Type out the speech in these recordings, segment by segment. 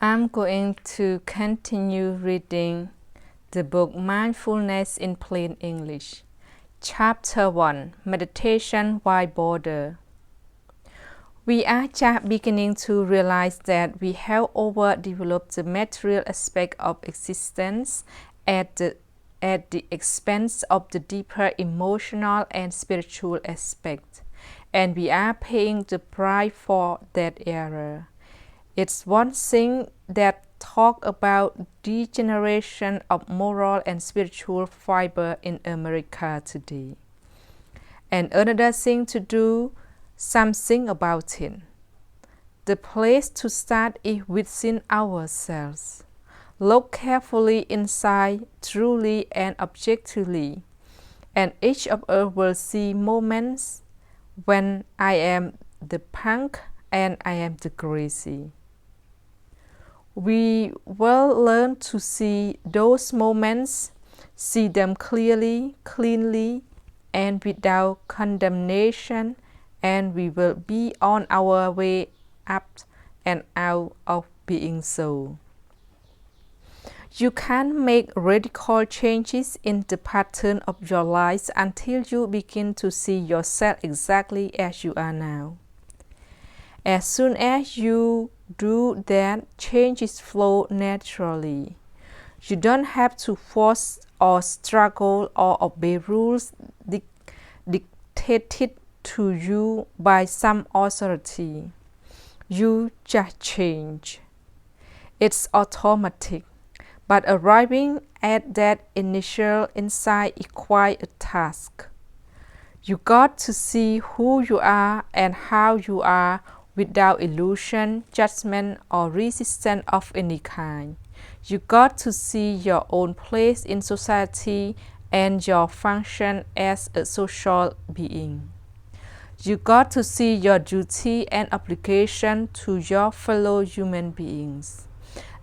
I'm going to continue reading the book Mindfulness in Plain English. Chapter 1, Meditation Why Bother? We are just beginning to realize that we have overdeveloped the material aspect of existence at the expense of the deeper emotional and spiritual aspect, and we are paying the price for that error. It's one thing that talk about degeneration of moral and spiritual fiber in America today, and another thing to do something about it. The place to start is within ourselves. Look carefully inside, truly and objectively, and each of us will see moments when I am the punk and I am the crazy. We will learn to see those moments, see them clearly, cleanly, and without condemnation, and we will be on our way up and out of being so. You can make radical changes in the pattern of your life until you begin to see yourself exactly as you are now. As soon as you do that, changes flow naturally. You don't have to force or struggle or obey rules dictated to you by some authority. You just change. It's automatic, but arriving at that initial insight is quite a task. You got to see who you are and how you are without illusion, judgment, or resistance of any kind. You got to see your own place in society and your function as a social being. You got to see your duty and obligation to your fellow human beings,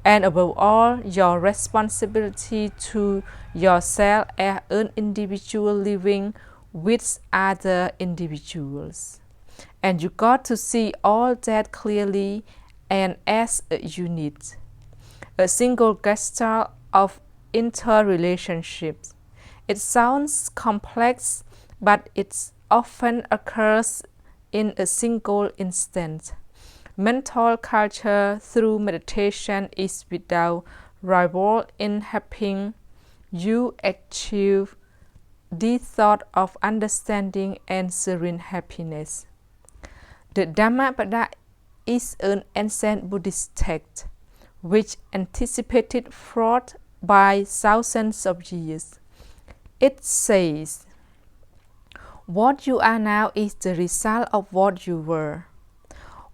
and above all, your responsibility to yourself as an individual living with other individuals. And you got to see all that clearly and as a unit, a single gestalt of interrelationships. It sounds complex, but it often occurs in a single instant. Mental culture through meditation is without rival in helping you achieve the thought of understanding and serene happiness. The Dhammapada is an ancient Buddhist text which anticipated thought by thousands of years. It says, "What you are now is the result of what you were.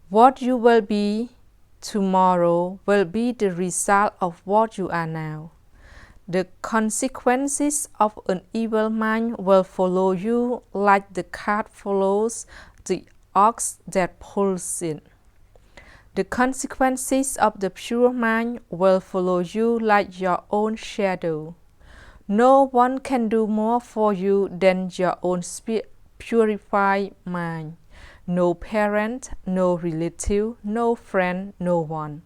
What you will be tomorrow will be the result of what you are now. The consequences of an evil mind will follow you like the cart follows the ox that pulls it. The consequences of the pure mind will follow you like your own shadow. No one can do more for you than your own purified mind. No parent, no relative, no friend, no one.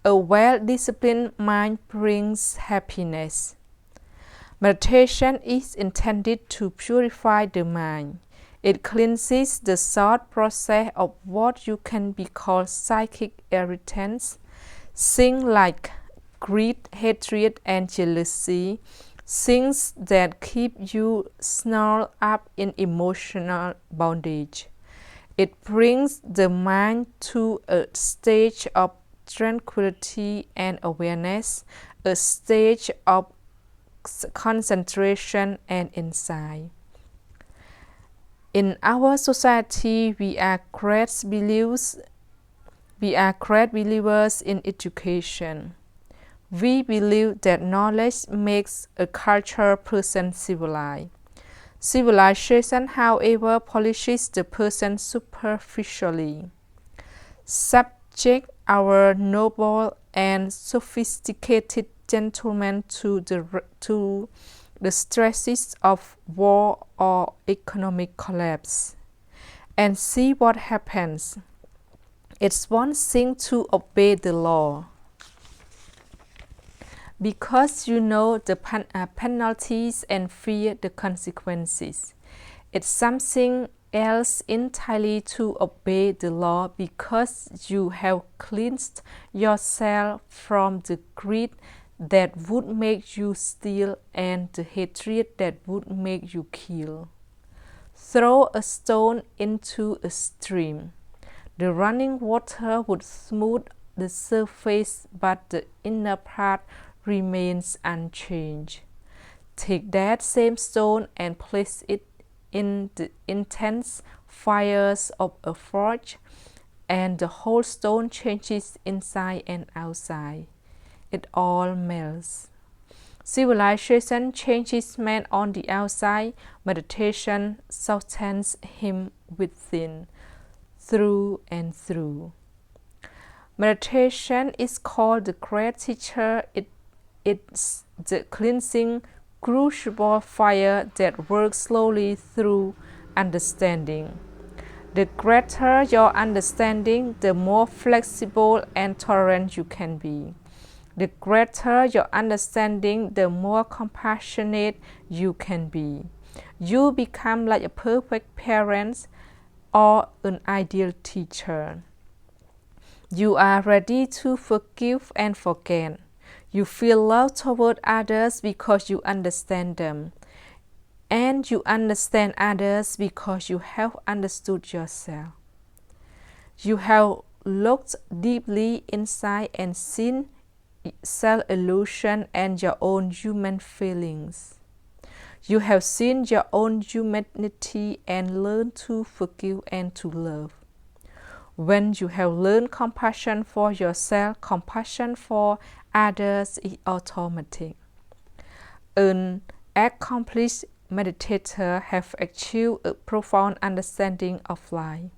A well-disciplined mind brings happiness." Meditation is intended to purify the mind. It cleanses the thought process of what you can be called psychic irritants, things like greed, hatred, and jealousy, things that keep you snarled up in emotional bondage. It brings the mind to a stage of tranquility and awareness, a stage of concentration and insight. In our society, we are great believers in education. We believe that knowledge makes a cultured person civilized. Civilization, however, polishes the person superficially. Subject our noble and sophisticated gentlemen to the stresses of war or economic collapse, and see what happens. It's one thing to obey the law. because you know the penalties and fear the consequences. It's something else entirely to obey the law because you have cleansed yourself from the greed that would make you steal and the hatred that would make you kill. Throw a stone into a stream. The running water would smooth the surface, but the inner part remains unchanged. Take that same stone and place it in the intense fires of a forge, and the whole stone changes inside and outside. It all melts. Civilization changes man on the outside, meditation softens him within, through and through. Meditation is called the great teacher. It's the cleansing crucible fire that works slowly through understanding. The greater your understanding, the more flexible and tolerant you can be. The greater your understanding, the more compassionate you can be. You become like a perfect parent or an ideal teacher. You are ready to forgive and forget. You feel love toward others because you understand them. And you understand others because you have understood yourself. You have looked deeply inside and seen self-illusion and your own human feelings. You have seen your own humanity and learned to forgive and to love. When you have learned compassion for yourself, compassion for others is automatic. An accomplished meditator has achieved a profound understanding of life,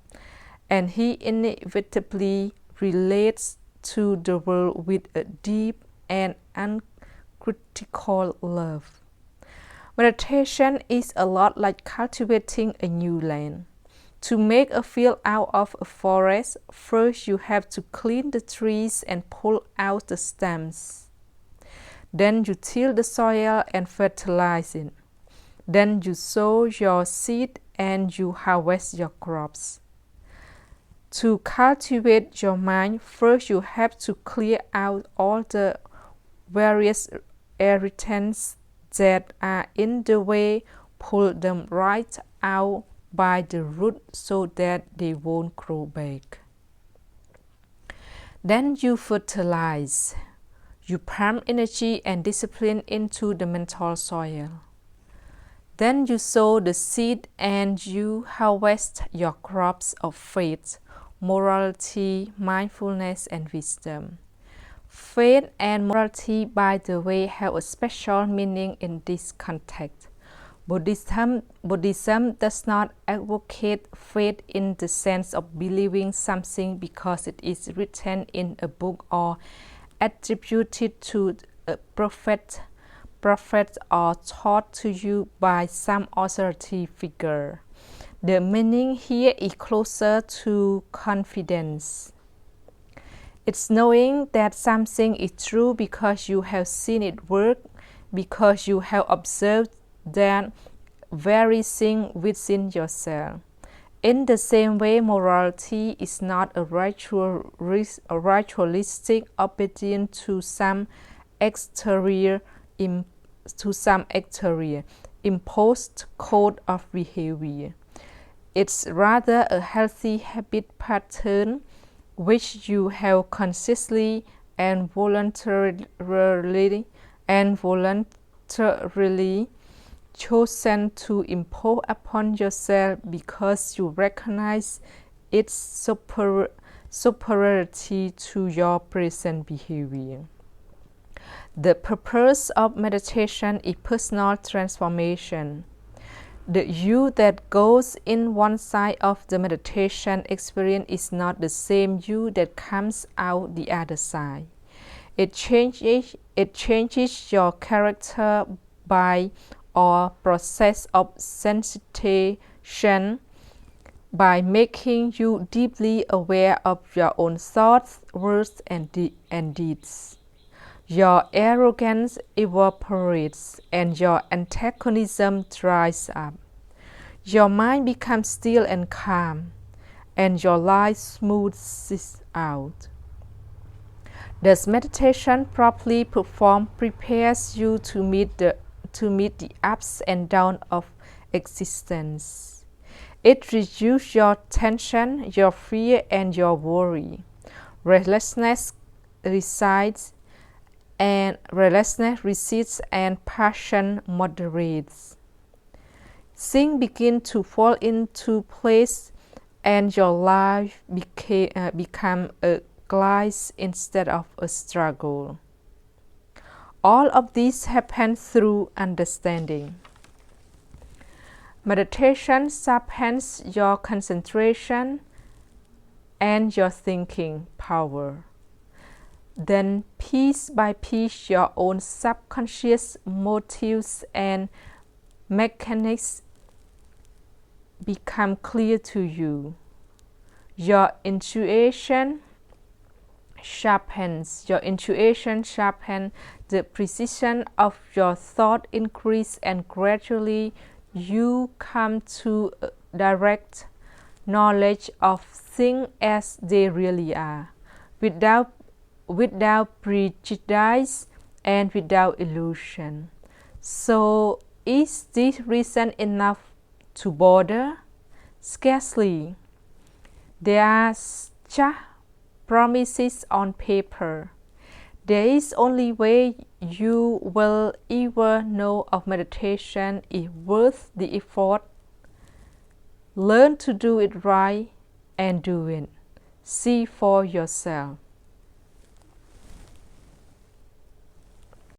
and he inevitably relates to the world with a deep and uncritical love. Meditation is a lot like cultivating a new land. To make a field out of a forest, first you have to clean the trees and pull out the stems. Then you till the soil and fertilize it. Then you sow your seed and you harvest your crops. To cultivate your mind, first you have to clear out all the various irritants that are in the way, pull them right out by the root so that they won't grow back. Then you fertilize. You pump energy and discipline into the mental soil. Then you sow the seed and you harvest your crops of faith, morality, mindfulness, and wisdom. Faith and morality, by the way, have a special meaning in this context. Buddhism does not advocate faith in the sense of believing something because it is written in a book or attributed to a prophet or taught to you by some authority figure. The meaning here is closer to confidence. It's knowing that something is true because you have seen it work, because you have observed that very thing within yourself. In the same way, morality is not a ritualistic obedience to some exterior imposed code of behavior. It's rather a healthy habit pattern which you have consciously and voluntarily chosen to impose upon yourself because you recognize its superiority to your present behavior. The purpose of meditation is personal transformation. The you that goes in one side of the meditation experience is not the same you that comes out the other side. It changes your character by or process of sensitization by making you deeply aware of your own thoughts, words, and deeds. Your arrogance evaporates and your antagonism dries up. Your mind becomes still and calm, and your life smooths out. Thus, meditation properly performed prepares you to meet the ups and downs of existence. It reduces your tension, your fear, and your worry. Restlessness recedes, and passion moderates. Things begin to fall into place, and your life become a glide instead of a struggle. All of this happens through understanding. Meditation sharpens your concentration and your thinking power. Then piece by piece your own subconscious motives and mechanics become clear to you. Your intuition sharpens, the precision of your thought increase, and gradually you come to direct knowledge of things as they really are, without prejudice and without illusion. So, is this reason enough to bother? Scarcely. There are just promises on paper. There is only way you will ever know of meditation is worth the effort. Learn to do it right and do it. See for yourself.